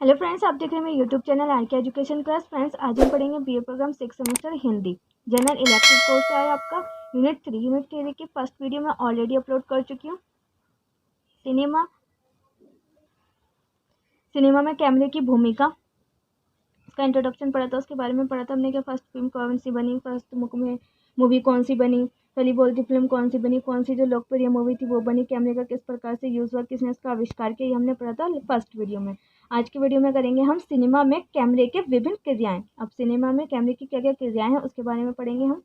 Hello friends, आप देख रहे हैं मेरे YouTube channel R K education class. Friends, आज हम पढ़ेंगे BA program 6 semester Hindi general elective course है आपका यूनिट 3 की फर्स्ट वीडियो मैं ऑलरेडी अपलोड कर चुकी हूँ। सिनेमा में कैमरे की भूमिका, इसका इंट्रोडक्शन पढ़ा था, उसके बारे में पढ़ा था हमने कि फर्स्ट फिल्म कौन सी बनी, फर्स्ट मूवी कौन सी बनी, पहली बोलती फिल्म कौन सी बनी, कौन सी जो लोकप्रिय मूवी थी वो बनी, कैमरे का किस प्रकार से यूज़ हुआ, किसने इसका आविष्कार किया, ये हमने पढ़ा था फर्स्ट वीडियो में। आज की वीडियो में करेंगे हम सिनेमा में कैमरे के विभिन्न क्रियाएं। अब सिनेमा में कैमरे की क्या क्या क्रियाएं हैं उसके बारे में पढ़ेंगे हम।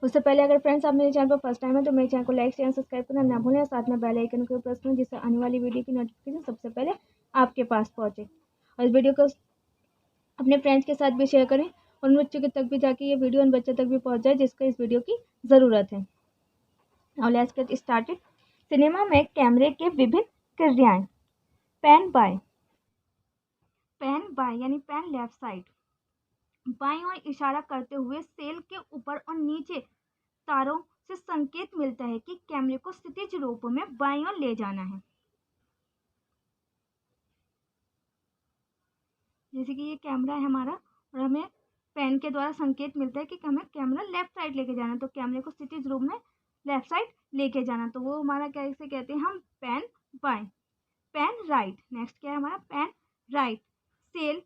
उससे पहले अगर फ्रेंड्स आप मेरे चैनल पर फर्स्ट टाइम है तो मेरे चैनल को लाइक शेयर सब्सक्राइब करना ना भूलें और साथ में बेल आइकन को प्रेस करें जिससे आने वाली वीडियो की नोटिफिकेशन सबसे पहले आपके पास पहुंचे। और इस वीडियो को अपने फ्रेंड्स के साथ भी शेयर करें और उन बच्चों के तक भी जाके ये वीडियो उन बच्चों तक भी पहुंच जाए जिसको इस वीडियो की ज़रूरत है। और लेट्स गेट स्टार्टेड। सिनेमा में कैमरे के विभिन्न क्रियाएं। पैन बाय यानी पैन लेफ्ट साइड, बाईं ओर इशारा करते हुए सेल के ऊपर और नीचे तारों से संकेत मिलता है कि कैमरे को क्षैतिज रूप में बाईं ओर ले जाना है। जैसे कि ये कैमरा है हमारा और हमें पेन के द्वारा संकेत मिलता है कि हमें कैमरा लेफ्ट साइड लेके जाना है, तो कैमरे को क्षैतिज रूप में लेफ्ट साइड लेके जाना, तो वो हमारा कैसे कहते हैं हम पेन बाएं। पेन राइट, नेक्स्ट क्या है हमारा pen right. Cell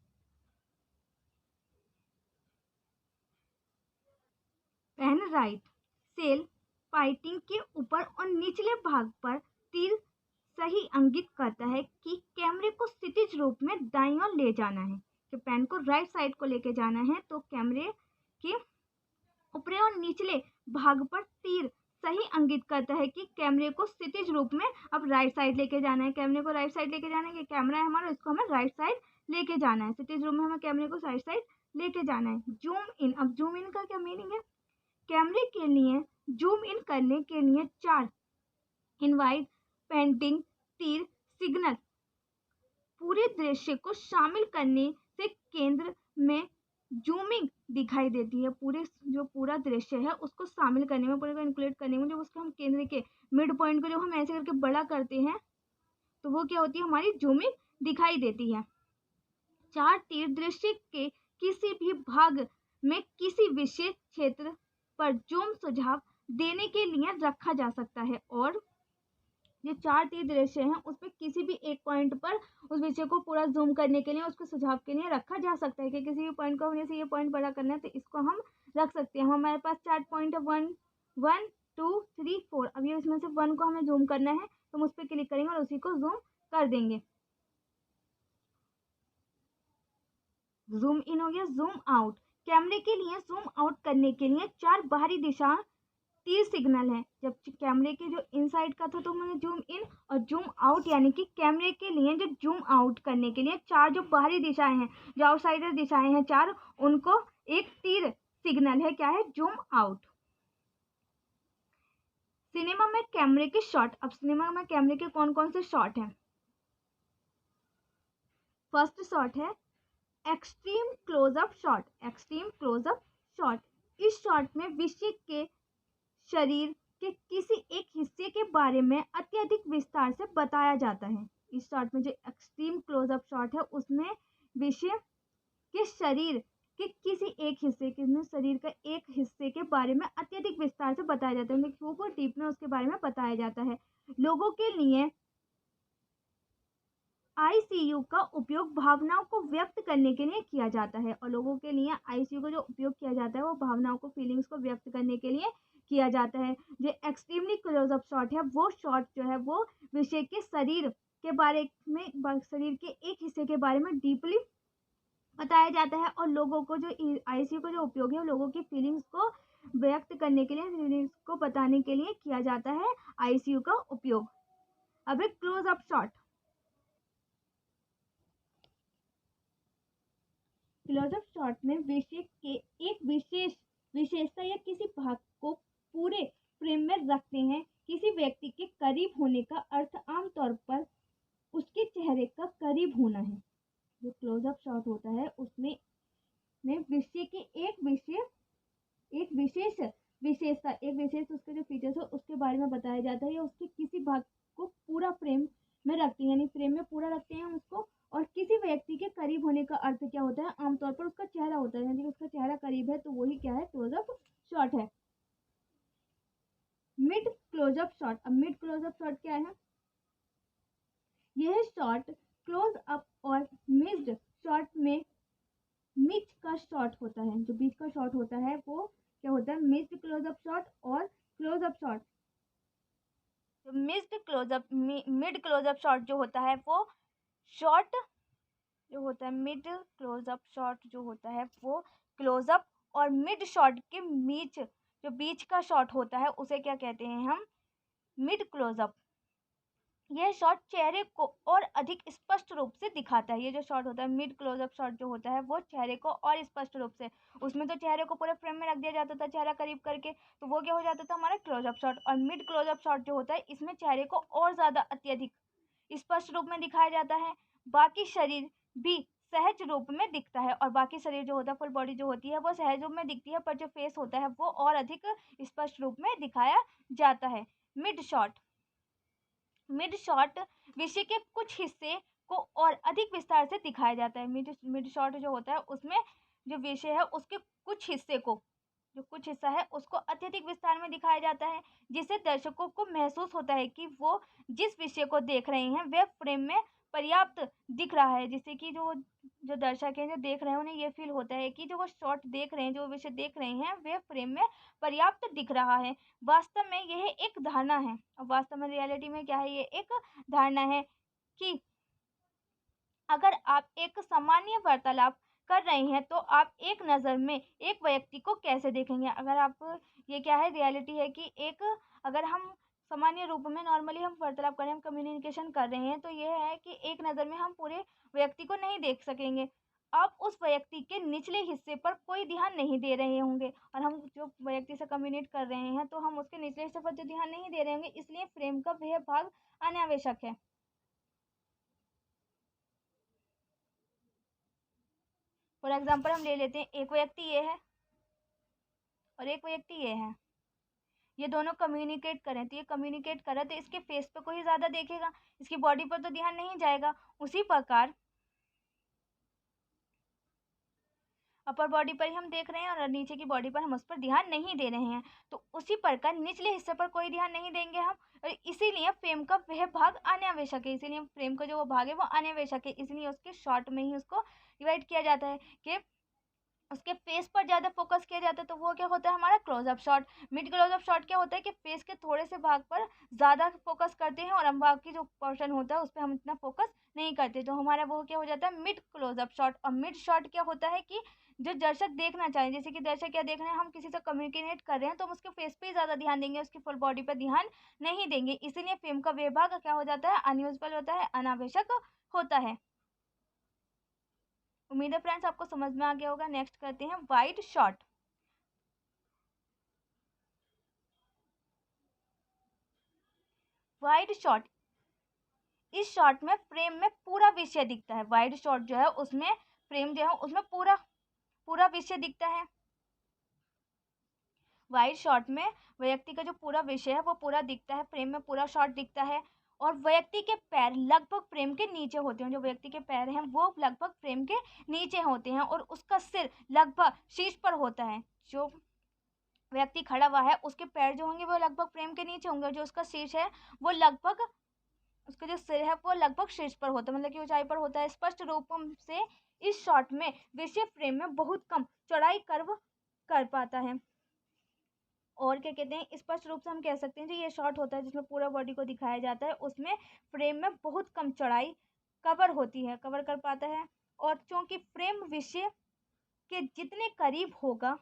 pen right cell painting के ऊपर और निचले भाग पर तीर सही इंगित करता है कि कैमरे को क्षैतिज रूप में दाईं ओर ले जाना है, कि पेन को राइट साइड को लेके जाना है, तो कैमरे के ऊपरी और निचले भाग पर तीर सही इंगित करता है कि कैमरे को क्षैतिज रूप में अब राइट साइड लेके जाना है। कैमरे को राइट साइड लेके जाना है, कि कैमरा है हमारा, इसको हमें राइट साइड लेके जाना है, क्षैतिज रूप में हमें कैमरे को राइट साइड लेके जाना है। जूम इन, अब जूम इन का क्या मीनिंग है? कैमरे के लिए जूम इन करने के लिए 4 इनवाइट पेंटिंग तीर सिग्नल पूरे दृश्य को शामिल करने से केंद्र में जूमिंग दिखाई देती है। पूरा दृश्य है उसको शामिल करने में, पूरे को इंक्लूड करने में, जब उसको हम केंद्र के मिड पॉइंट को जब हम ऐसे करके बड़ा करते हैं तो वो क्या होती है, हमारी जूमिंग दिखाई देती है। 4 तीर दृश्य के किसी भी भाग में किसी विशेष क्षेत्र पर जूम सुझाव देने के लिए रखा जा सकता है, और ये 4 तीर दृश्य हैं उसमें किसी भी एक पॉइंट पर उस विषय को पूरा जूम करने के लिए, उसको सुझाव के लिए रखा जा सकता है कि किसी भी पॉइंट को हमने से ये पॉइंट बड़ा करना है तो इसको हम रख सकते हैं। हमारे पास 4 पॉइंट है, 1 1 2 3 4। अब ये इसमें से 1 को हमें जूम करना है तो हम उस पर क्लिक करेंगे और उसी को जूम कर देंगे। जूम इन हो गया। जूम आउट, कैमरे के लिए जूम आउट करने के लिए 4 बाहरी दिशा तीर सिग्नल है। जब कैमरे के जो इनसाइड का था तो मैंने जूम इन, और जूम आउट यानी कि कैमरे के लिए जो जूम आउट करने के लिए 4 जो बाहरी दिशाएं हैं, जो आउटसाइडर दिशाएं हैं 4, उनको एक तीर सिग्नल है, क्या है, जूम आउट। सिनेमा में कैमरे के शॉट। अब सिनेमा में कैमरे के कौन कौन से शॉट हैं? फर्स्ट शॉट है extreme closeup shot. Extreme closeup shot, इस शॉट में विषय के शरीर के किसी एक हिस्से के बारे में अत्यधिक विस्तार से बताया जाता है। इस शॉट में जो एक्सट्रीम क्लोजअप शॉट है उसमें विषय के शरीर के किसी एक हिस्से के, शरीर का एक हिस्से के बारे में अत्यधिक विस्तार से बताया जाता है, वो डीप में उसके बारे में बताया जाता है। लोगों के लिए आईसीयू का उपयोग भावनाओं को व्यक्त करने के लिए किया जाता है, और लोगों के लिए आईसीयू का जो उपयोग किया जाता है वो भावनाओं को, फीलिंग्स को व्यक्त करने के लिए किया जाता है। जो एक्सट्रीमली क्लोजअप शॉट है वो शॉट जो है वो विषय के शरीर के बारे में, शरीर के एक हिस्से के बारे में डीपली बताया जाता है, और लोगों को जो आईसीयू का जो उपयोग है लोगों की फीलिंग्स को व्यक्त करने के लिए, फीलिंग्स को बताने के लिए किया जाता है आईसीयू का उपयोग। अब एक क्लोजअप शॉट। क्लोजअप शॉट में विषय के एक विशेषता या किसी भाग को पूरे फ्रेम में रखते हैं। किसी व्यक्ति के करीब होने का अर्थ आमतौर पर उसके चेहरे का करीब होना है। जो क्लोजअप शॉट होता है उसमें विषय के एक विशेष उसके जो फीचर्स है उसके बारे में बताया जाता है, या उसके किसी भाग को पूरा फ्रेम में रखते हैं, यानी फ्रेम में पूरा रखते हैं हम उसको, और किसी व्यक्ति के करीब होने का अर्थ क्या होता है? आमतौर पर उसका चेहरा होता है, यदि उसका चेहरा करीब है तो वही क्या है? क्लोजअप शॉट है। Mid closeup shot. अब मिड क्लोजअप शॉट क्या है? यह शॉट क्लोज अप और मिस्ड शॉट में बीच का शॉट होता है। जो बीच का शॉट होता है वो क्या होता है? मिस्ड क्लोजअप शॉट और क्लोजअप शॉट। तो मिड क्लोजअप शॉट जो होता है वो शॉट जो होता है, मिड क्लोजअप शॉट जो होता है वो क्लोजअप और मिड शॉट के बीच जो बीच का शॉट होता है उसे क्या कहते हैं हम? Mid close up. यह शॉट चेहरे को और अधिक स्पष्ट रूप से दिखाता है। ये जो शॉट होता है मिड क्लोजअप शॉट जो होता है वो चेहरे को और स्पष्ट रूप से, उसमें तो चेहरे को पूरे फ्रेम में रख दिया जाता था चेहरा करीब करके, तो वो क्या हो जाता था? हमारा क्लोजअप शॉट। और मिड क्लोजअप शॉट जो होता है इसमें चेहरे को और ज़्यादा अत्यधिक स्पष्ट रूप में दिखाया जाता है, बाकी शरीर भी सहज रूप में दिखता है। और बाकी शरीर जो होता है, फुल बॉडी जो होती है वो सहज रूप में दिखती है, पर जो फेस होता है वो और अधिक स्पष्ट रूप में दिखाया जाता है। मिड शॉट विषय के कुछ हिस्से को और अधिक विस्तार से दिखाया जाता है। मिड शॉट जो होता है उसमें जो विषय है उसके कुछ हिस्से को, जो कुछ हिस्सा है उसको अत्यधिक विस्तार में दिखाया जाता है, जिससे दर्शकों को महसूस होता है कि वो जिस विषय को देख रहे हैं वह फ्रेम में पर्याप्त दिख रहा है। जिससे कि जो जो दर्शक हैं जो देख रहे हैं उन्हें ये फील होता है कि जो वो शॉट देख रहे हैं, जो विषय देख रहे हैं वह फ्रेम में पर्याप्त दिख रहा है। वास्तव में यह एक धारणा है, और वास्तव में रियलिटी में क्या है? ये एक धारणा है कि अगर आप एक सामान्य वार्तालाप कर रहे हैं तो आप एक नज़र में एक व्यक्ति को कैसे देखेंगे? अगर आप, ये क्या है? रियलिटी है कि एक, अगर हम सामान्य रूप में नॉर्मली हम वार्तालाप कर रहे हैं, हम कम्युनिकेशन कर रहे हैं, तो ये है कि एक नज़र में हम पूरे व्यक्ति को नहीं देख सकेंगे। आप उस व्यक्ति के निचले हिस्से पर कोई ध्यान नहीं दे रहे होंगे, और हम जो व्यक्ति से कम्युनिकेट कर रहे हैं तो हम उसके निचले हिस्से पर तो ध्यान नहीं दे रहे होंगे, इसलिए फ्रेम का वह भाग अनावश्यक है। फॉर एग्जाम्पल हम ले लेते हैं, एक व्यक्ति ये है और एक व्यक्ति ये है, ये दोनों कम्युनिकेट करें, तो ये कम्युनिकेट करे तो इसके फेस पे कोई ज़्यादा देखेगा, इसकी बॉडी पर तो ध्यान नहीं जाएगा। उसी प्रकार अपर बॉडी पर ही हम देख रहे हैं और नीचे की बॉडी पर हम उस पर ध्यान नहीं दे रहे हैं, तो उसी प्रकार निचले हिस्से पर कोई ध्यान नहीं देंगे हम, और इसीलिए फ्रेम का वह भाग अनावश्यक है। इसीलिए फ्रेम का जो वो भाग है वो अनावश्यक है, इसलिए उसके शॉर्ट में ही उसको डिवाइड किया जाता है कि उसके फेस पर ज़्यादा फोकस किया जाता है, तो वो क्या होता है? हमारा closeup shot. Mid closeup shot क्या होता है कि फेस के थोड़े से भाग पर ज़्यादा फोकस करते हैं और हम बाकी जो पोर्शन होता है उस पर हम इतना फोकस नहीं करते, तो हमारा वो क्या हो जाता है? Mid closeup shot. और मिड शॉट क्या होता है कि जो दर्शक देखना चाहें, जैसे कि दर्शक क्या देख रहे हैं, हम किसी से कम्युनिकेट कर रहे हैं तो हम उसके फेस पे ही ज़्यादा ध्यान देंगे, उसकी फुल बॉडी पर ध्यान नहीं देंगे, इसीलिए फ्रेम का वह भाग क्या हो जाता है? अनयूजफुल होता है, अनावश्यक होता है। उम्मीद है फ्रेंड्स आपको समझ में आ गया होगा। नेक्स्ट करते हैं वाइड शॉट। वाइड शॉट, इस शॉट में फ्रेम में पूरा विषय दिखता है। वाइड शॉट जो है उसमें फ्रेम जो है उसमें पूरा पूरा विषय दिखता है। वाइड शॉट में व्यक्ति का जो पूरा विषय है वो पूरा दिखता है, फ्रेम में पूरा शॉट दिखता है, और व्यक्ति के पैर लगभग फ्रेम के नीचे होते हैं। जो व्यक्ति के पैर हैं वो लगभग फ्रेम के नीचे होते हैं, और उसका सिर लगभग शीर्ष पर होता है। जो व्यक्ति खड़ा हुआ है उसके पैर जो होंगे वो लगभग फ्रेम के नीचे होंगे, और जो उसका शीर्ष है वो लगभग, उसका जो सिर है वो लगभग शीर्ष पर होता है, मतलब कि ऊंचाई पर होता है। स्पष्ट रूप से इस शॉट में विषय फ्रेम में बहुत कम चौड़ाई कर्व कर पाता है। और क्या कहते हैं? स्पष्ट रूप से हम कह सकते हैं जो ये शॉट होता है जिसमें पूरा बॉडी को दिखाया जाता है, उसमें फ्रेम में बहुत कम चौड़ाई कवर कर पाता है। और क्योंकि फ्रेम विषय के जितने करीब होगा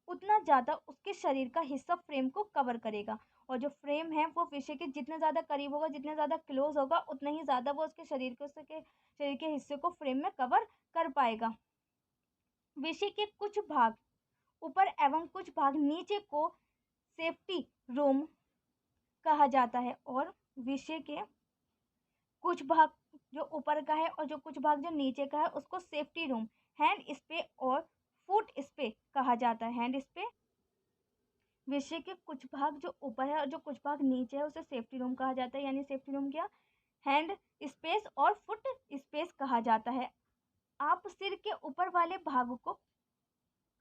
उतना ज़्यादा उसके शरीर का हिस्सा फ्रेम को कवर करेगा, और जो फ्रेम है वो विषय के जितना ज़्यादा करीब होगा, जितना ज़्यादा क्लोज होगा, उतना ही ज़्यादा वो उसके शरीर के हिस्से को फ्रेम में कवर कर पाएगा। विषय के कुछ भाग ऊपर एवं कुछ भाग नीचे को सेफ्टी रूम कहा जाता है, और विषय के कुछ भाग जो ऊपर का है और जो कुछ भाग जो नीचे का है उसको सेफ्टी रूम, हैंड स्पे और फुट स्पे कहा जाता है। हैंड स्पे, विषय के कुछ भाग जो ऊपर है और जो कुछ भाग नीचे है उसे सेफ्टी रूम कहा जाता है, यानी सेफ्टी रूम क्या? हैंड स्पेस और फुट स्पेस कहा जाता है। आप सिर के ऊपर वाले भाग को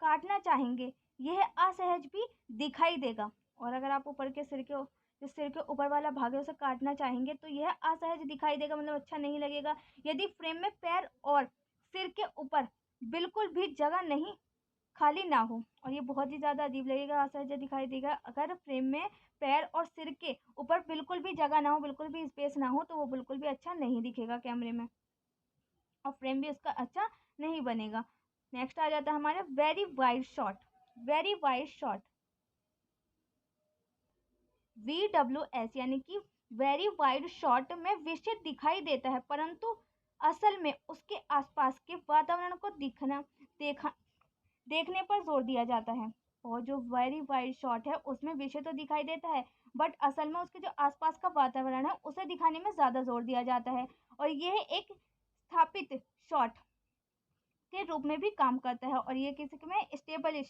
काटना चाहेंगे, यह असहज भी दिखाई देगा। और अगर आप ऊपर के सिर के जो सिर के ऊपर वाला भाग है उसे काटना चाहेंगे तो यह असहज दिखाई देगा, मतलब अच्छा नहीं लगेगा। यदि फ्रेम में पैर और सिर के ऊपर बिल्कुल भी जगह नहीं खाली ना हो, और ये बहुत ही ज़्यादा अजीब लगेगा, असहज दिखाई देगा। अगर फ्रेम में पैर और सिर के ऊपर बिल्कुल भी जगह ना हो, बिल्कुल भी स्पेस ना हो, तो वो बिल्कुल भी अच्छा नहीं दिखेगा कैमरे में, और फ्रेम भी उसका अच्छा नहीं बनेगा। नेक्स्ट आ जाता है हमारा very wide shot. Very wide shot VWS यानी कि वेरी वाइड शॉट में विषय दिखाई देता है, परंतु असल में उसके आसपास के वातावरण को देखने पर जोर दिया जाता है। और जो वेरी वाइड शॉट है उसमें विषय तो दिखाई देता है, बट असल में उसके जो आसपास का वातावरण है उसे दिखाने में ज़्यादा जोर दिया जाता है। और यह एक स्थापित शॉट के रूप में भी काम करता है, और ये किसी में स्टेबल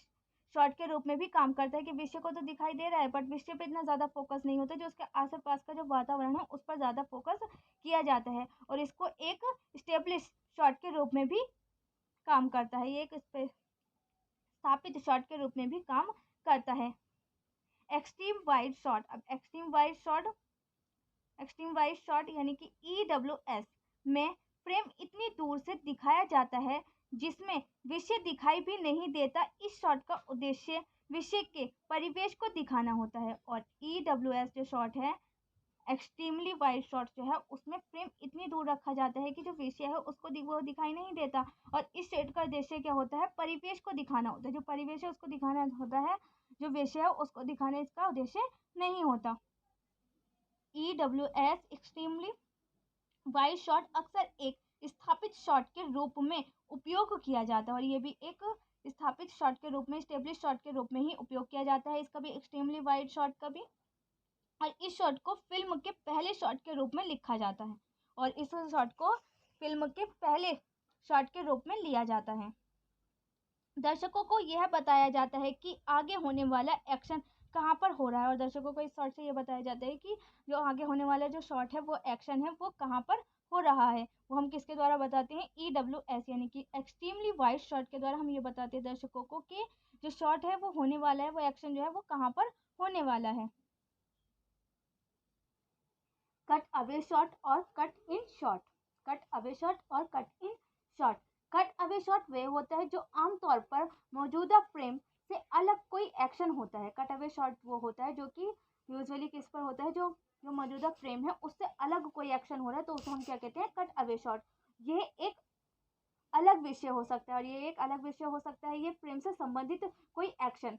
शॉट के रूप में भी काम करता है कि विषय को तो दिखाई दे रहा है बट विषय पे इतना ज़्यादा फोकस नहीं होता, जो उसके आस पास का जो वातावरण है उस पर ज़्यादा फोकस किया जाता है, और इसको एक स्टेब्लिश शॉट के रूप में भी काम करता है। ये एक स्थापित शॉट के रूप में भी काम करता है। Extreme wide shot. अब एक्सट्रीम वाइड शॉट यानी कि EWS में फ्रेम इतनी दूर से दिखाया जाता है जिसमें विषय दिखाई भी नहीं देता। इस शॉट का उद्देश्य विषय के परिवेश को दिखाना होता है। और EWS जो शॉट है, एक्सट्रीमली वाइड शॉट जो है, उसमें फ्रेम इतनी दूर रखा जाता है कि जो विषय है उसको वो दिखाई नहीं देता, और इस शॉट का उद्देश्य क्या होता है, परिवेश को दिखाना होता है। जो परिवेश है उसको दिखाना होता है, जो विषय है उसको दिखाने इसका उद्देश्य नहीं होता। EWS एक्सट्रीमली वाइड शॉट अक्सर एक स्थापित शॉट के रूप में उपयोग किया जाता है, और ये भी एक स्थापित शॉट के रूप में, स्टेब्लिश शॉट के रूप में ही उपयोग किया जाता है इसका भी, एक्सट्रीमली वाइड शॉट का भी। और इस शॉट को फिल्म के पहले शॉट के रूप में लिखा जाता है, और इस शॉट को फिल्म के पहले शॉट के रूप में लिया जाता है। दर्शकों को यह बताया जाता है कि आगे होने वाला एक्शन कहाँ पर हो रहा है, और दर्शकों को इस शॉट से ये बताया जाता है कि जो आगे होने वाला जो शॉट है, वो एक्शन है, वो कहाँ पर हो रहा है। वो हम किसके द्वारा बताते हैं, EWS यानी कि एक्सट्रीमली वाइड शॉट के द्वारा हम ये बताते हैं दर्शकों को कि जो शॉट है वो होने वाला है, वो एक्शन जो है वो कहाँ पर होने वाला है। कट अवे शॉट और cut in shot. Cut away shot और cut in shot. Cut away shot वे होता है जो आमतौर पर मौजूदा फ्रेम से अलग कोई एक्शन होता है। कट अवे शॉट वो होता है जो कि यूजुअली किस पर होता है, जो मौजूदा फ्रेम है उससे अलग कोई एक्शन हो रहा है, तो उसे हम क्या कहते हैं, कट अवे शॉट। ये एक अलग विषय हो सकता है, और ये एक अलग विषय हो सकता है, ये फ्रेम से संबंधित कोई एक्शन,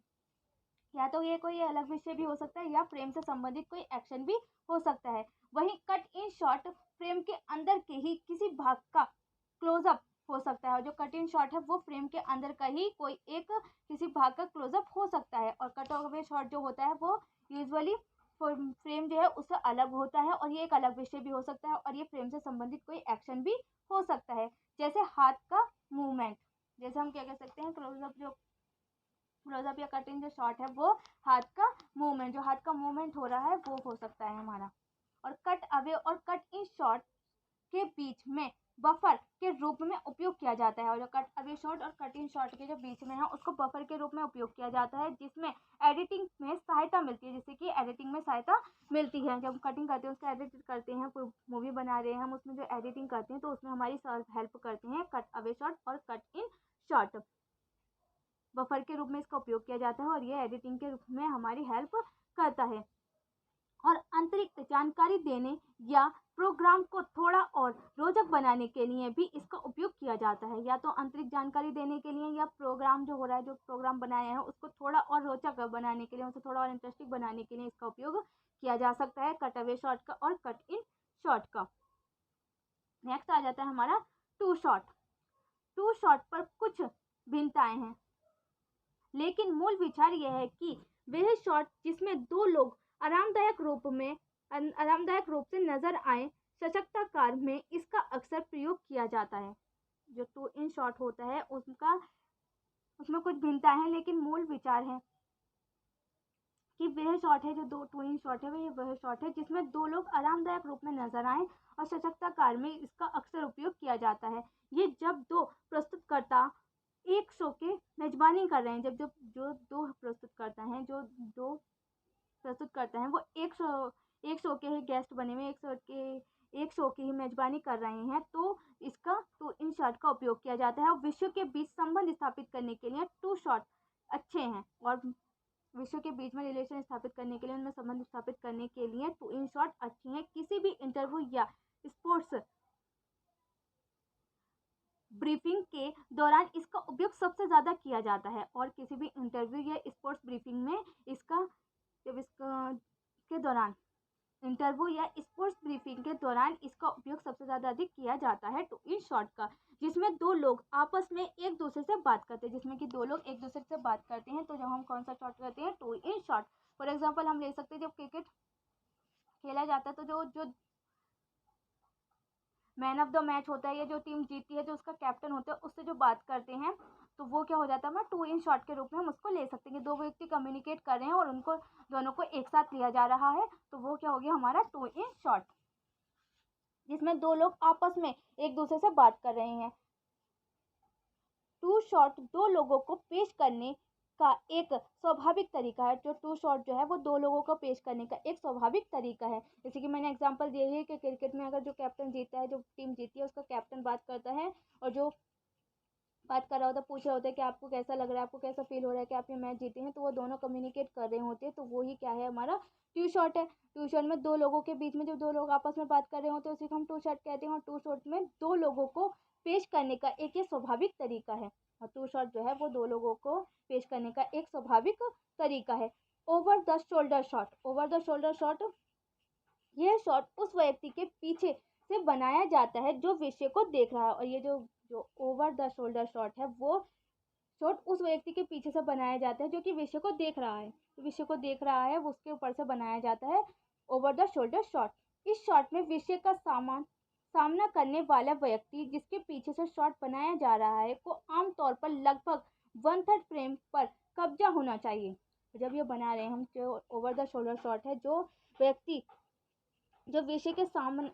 या तो ये कोई अलग विषय भी हो सकता है या फ्रेम से संबंधित कोई एक्शन भी हो सकता है। वहीं कट इन शॉट फ्रेम के अंदर के ही किसी भाग का क्लोजअप हो सकता है, और जो कट इन शॉट है वो फ्रेम के अंदर का ही कोई एक किसी भाग का क्लोजअप हो सकता है। और कट अवे शॉट जो होता है वो यूजुअली फ्रेम जो है उससे अलग होता है, और ये एक अलग विषय भी हो सकता है, और ये फ्रेम से संबंधित कोई एक्शन भी हो सकता है, जैसे हाथ का मूवमेंट। जैसे हम क्या कह सकते हैं, क्लोजअप या कटिंग जो शॉट है वो हाथ का मूवमेंट, जो हाथ का मूवमेंट हो रहा है वो हो सकता है हमारा। और कट अवे और कट इन शॉट के बीच में बफर के रूप में उपयोग किया जाता है, और जो कट अवे शॉट और कट इन शॉट के जो बीच में है उसको बफर के रूप में उपयोग किया जाता है, जिसमें एडिटिंग में सहायता मिलती है। जैसे कि एडिटिंग में सहायता मिलती है, जब कटिंग करते हैं उसको एडिट करते हैं, कोई मूवी बना रहे हैं हम, उसमें जो एडिटिंग करते हैं तो उसमें हमारी हेल्प करते हैं कट अवे शॉट और कट इन शॉट। बफर के रूप में इसका उपयोग किया जाता है, और ये एडिटिंग के रूप में हमारी हेल्प करता है। और अतिरिक्त जानकारी देने या प्रोग्राम को थोड़ा और रोचक बनाने के लिए भी इसका उपयोग किया जाता है। या तो अतिरिक्त जानकारी देने के लिए, या प्रोग्राम जो हो रहा है, जो प्रोग्राम बनाया है उसको थोड़ा और रोचक बनाने के लिए, उसे थोड़ा और इंटरेस्टिंग बनाने के लिए इसका उपयोग किया जा सकता है, कट अवे शॉट का और कट इन शॉट का। नेक्स्ट आ जाता है हमारा टू शॉट। टू शॉट पर कुछ भिन्नताएं हैं, लेकिन मूल विचार यह है कि वह शॉट जिसमें दो लोग आरामदायक रूप से नजर आए, सशक्ता कार में इसका अक्सर प्रयोग किया जाता है। जो टू इन शॉट होता है उसमें कुछ भिन्नताएं हैं, लेकिन मूल विचार है कि वह शॉट है जो दो टू इन शॉट है, वह शॉट है जिसमें दो लोग आरामदायक रूप में नजर आए और सशक्ता कार में इसका अक्सर उपयोग किया जाता है। ये जब दो प्रस्तुतकर्ता एक शो के मेजबानी कर रहे हैं, जब जब जो दो प्रस्तुतकर्ता हैं जो दो प्रस्तुतकर्ता हैं वो एक शो के ही गेस्ट बने हुए एक शो की ही मेजबानी कर रहे हैं, तो इसका टू इन शॉट का उपयोग किया जाता है। और विश्व के बीच संबंध स्थापित करने के लिए टू शॉट अच्छे हैं, और विश्व के बीच में रिलेशन स्थापित करने के लिए, उनमें संबंध स्थापित करने के लिए टू इन शॉट अच्छी हैं। किसी भी इंटरव्यू या स्पोर्ट्स ब्रीफिंग के दौरान इसका उपयोग सबसे ज़्यादा किया जाता है, और किसी भी इंटरव्यू या स्पोर्ट्स ब्रीफिंग में इसका के दौरान इंटरव्यू या स्पोर्ट्स ब्रीफिंग के दौरान इसका उपयोग सबसे ज़्यादा अधिक किया जाता है टू इन शॉट का, जिसमें दो लोग आपस में एक दूसरे से बात करते हैं, जिसमें कि दो लोग एक दूसरे से बात करते हैं, तो जब हम कौन सा शॉट करते हैं, two in shot. For example हम ले सकते हैं जब क्रिकेट खेला जाता है तो जो मैन ऑफ द मैच होता है या जो टीम जीती है जो उसका कैप्टन होता है उससे जो बात करते हैं, तो वो क्या हो जाता है, हमारा टू इन शॉट के रूप में हम उसको ले सकते हैं। दो व्यक्ति कम्युनिकेट कर रहे हैं और उनको दोनों को एक साथ लिया जा रहा है, तो वो क्या हो गया हमारा टू इन शॉट, जिसमें दो लोग आपस में एक दूसरे से बात कर रहे हैं। टू शॉट दो लोगों को पेश करने का एक स्वाभाविक तरीका है। जो टू शॉट जो है वो दो लोगों को पेश करने का एक स्वाभाविक तरीका है। जैसे कि मैंने एग्जांपल दिए है कि क्रिकेट में अगर जो कैप्टन जीता है, जो टीम जीती है उसका कैप्टन बात करता है, और जो बात कर रहा होता है पूछ रहा होता है कि आपको कैसा लग रहा है, आपको कैसा फील हो रहा है कि आप ये मैच जीते हैं, तो वो दोनों कम्युनिकेट कर रहे होते हैं, तो वो ही क्या है हमारा टू शॉट है। टू शॉट में दो लोगों के बीच में जब दो लोग आपस में बात कर रहे होते हैं उसी को हम टू शॉट कहते हैं, और टू शॉट में दो लोगों को पेश करने का एक ये स्वाभाविक तरीका है, और टू शॉट जो है वो दो लोगों को पेश करने का एक स्वाभाविक तरीका है। Over the shoulder shot, over the shoulder shot, यह शॉट उस व्यक्ति के पीछे से बनाया जाता है जो विषय को देख रहा है, और ये जो जो ओवर द शोल्डर शॉट है वो शॉट उस व्यक्ति के पीछे से बनाया जाता है जो कि विषय को देख रहा है, तो विषय को देख रहा है वो उसके ऊपर से बनाया जाता है ओवर द शोल्डर शॉट। इस शॉट में विषय का सामना करने वाला व्यक्ति जिसके पीछे से शॉट बनाया जा रहा है को आमतौर पर लगभग 1/3 फ्रेम पर कब्जा होना चाहिए। जब ये बना रहे हैं हम, जो ओवर द शोल्डर शॉट है, जो व्यक्ति जो विषय के सामने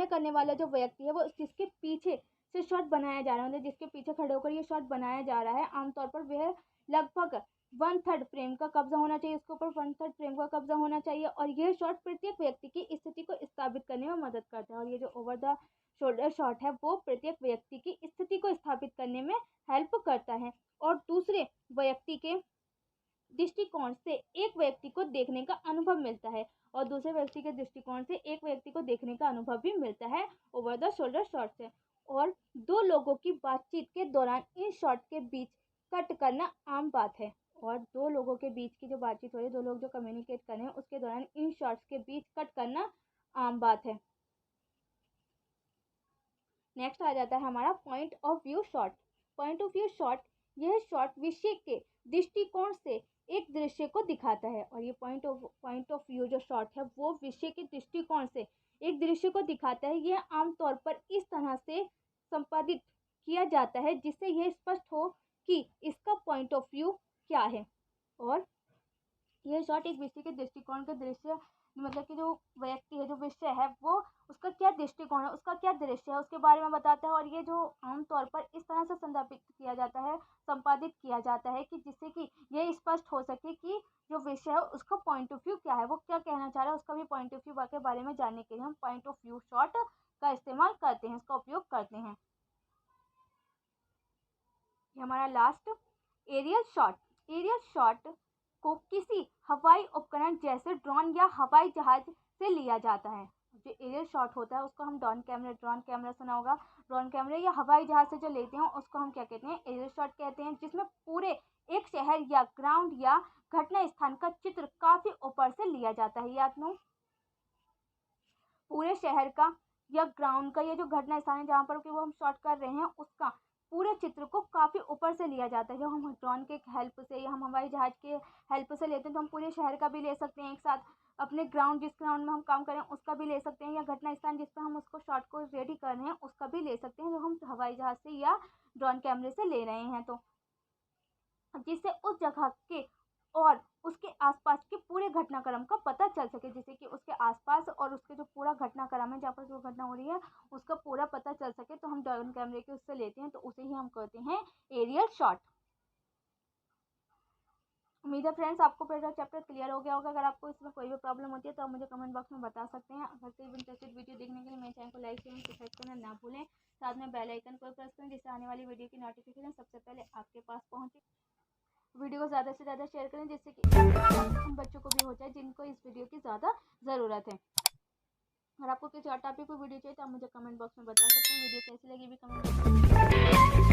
करने वाला जो व्यक्ति है वो जिसके पीछे से शॉट बनाया जा रहा है, जिसके पीछे खड़े होकर ये शॉट बनाया जा रहा है, आमतौर पर वह लगभग 1/3 फ्रेम का कब्जा होना चाहिए, उसके ऊपर 1/3 फ्रेम का कब्जा होना चाहिए, और यह शॉट प्रत्येक व्यक्ति की स्थिति को स्थापित करने में मदद करता है। और ये जो ओवर द शोल्डर शॉट है वो प्रत्येक व्यक्ति की स्थिति को स्थापित करने में हेल्प करता है, और दूसरे व्यक्ति के दृष्टिकोण से एक व्यक्ति को देखने का अनुभव मिलता है, और दूसरे व्यक्ति के दृष्टिकोण से एक व्यक्ति को देखने का अनुभव भी मिलता है ओवर द शोल्डर शॉट से। और दो लोगों की बातचीत के दौरान इन शॉट के बीच कट करना आम बात है, और दो लोगों के बीच की जो बातचीत हो रही है, दो लोग जो कम्युनिकेट कर रहे हैं उसके दौरान इन शॉट्स के बीच कट करना आम बात है। नेक्स्ट आ जाता है हमारा point of view shot. Point of view shot, यह शॉट विषय के दृष्टिकोण से एक दृश्य को दिखाता है, और ये पॉइंट ऑफ व्यू जो शॉट है वो विषय के दृष्टिकोण से एक दृश्य को दिखाता है। यह आमतौर पर इस तरह से संपादित किया जाता है जिससे यह स्पष्ट हो कि इसका पॉइंट ऑफ व्यू क्या है, और यह शॉट एक विषय के दृष्टिकोण का दृश्य, मतलब कि जो व्यक्ति है, जो विषय है, वो उसका क्या दृष्टिकोण है, उसका क्या दृश्य है, उसके बारे में बताता है। और ये जो आमतौर पर इस तरह से संपादित किया जाता है, संपादित किया जाता है कि जिससे कि ये स्पष्ट हो सके कि जो विषय है उसका पॉइंट ऑफ व्यू क्या है, वो क्या कहना चाह रहा है, उसका भी पॉइंट ऑफ व्यू के बारे में जानने के लिए हम पॉइंट ऑफ व्यू शॉट का इस्तेमाल करते हैं, इसका उपयोग करते हैं। ये हमारा last aerial shot. Aerial shot को किसी हवाई उपकरण जैसे ड्रोन या हवाई जहाज से लिया जाता है। जो एरियल शॉट होता है उसको हम ड्रोन कैमरा सुना होगा, ड्रोन कैमरा या हवाई जहाज से जो लेते हैं उसको हम क्या कहते हैं, एरियल शॉट कहते हैं, जिसमें पूरे एक शहर या ग्राउंड या घटना स्थान का चित्र काफी ऊपर से लिया जाता है। याद नो, पूरे शहर का या ग्राउंड का, या जो घटना स्थान है जहाँ पर कि वो हम शॉट कर रहे हैं उसका पूरे चित्र को काफ़ी ऊपर से लिया जाता है। जब हम ड्रोन के हेल्प से या हम हवाई जहाज के हेल्प से लेते हैं तो हम पूरे शहर का भी ले सकते हैं एक साथ, अपने ग्राउंड जिस ग्राउंड में हम काम करें उसका भी ले सकते हैं, या घटना स्थान जिस पर हम उसको शॉट को रेडी कर रहे हैं उसका भी ले सकते हैं, जो हम हवाई जहाज से या ड्रोन कैमरे से ले रहे हैं, तो जिससे उस जगह के और उसके आसपास के पूरे घटनाक्रम का पता चल सके, जैसे कि उसके आसपास और उसके जो पूरा घटनाक्रम है जहाँ पर जो घटना हो रही है उसका पूरा पता चल सके, तो हम ड्रोन कैमरे के उससे लेते हैं, तो उसे ही हम कहते हैं एरियल शॉट। उम्मीद है फ्रेंड्स आपको पहला चैप्टर क्लियर हो गया होगा। अगर आपको इसमें कोई भी प्रॉब्लम होती है तो आप मुझे कमेंट बॉक्स में बता सकते हैं। अगर कोई इंटरेस्टेड वीडियो देखने के लिए मेरे चैनल को लाइक शेयर सब्सक्राइब करना ना भूलें। साथ में बेल आइकन को प्रेस करें जिससे आने वाली वीडियो की नोटिफिकेशन सबसे पहले आपके पास पहुंचे। वीडियो को ज़्यादा से ज़्यादा शेयर करें जिससे कि उन बच्चों को भी हो जाए जिनको इस वीडियो की ज़्यादा ज़रूरत है। अगर आपको किसी और टॉपिक पर वीडियो चाहिए तो आप मुझे कमेंट बॉक्स में बता सकते हैं। वीडियो कैसी लगी भी कमेंट बॉक्स में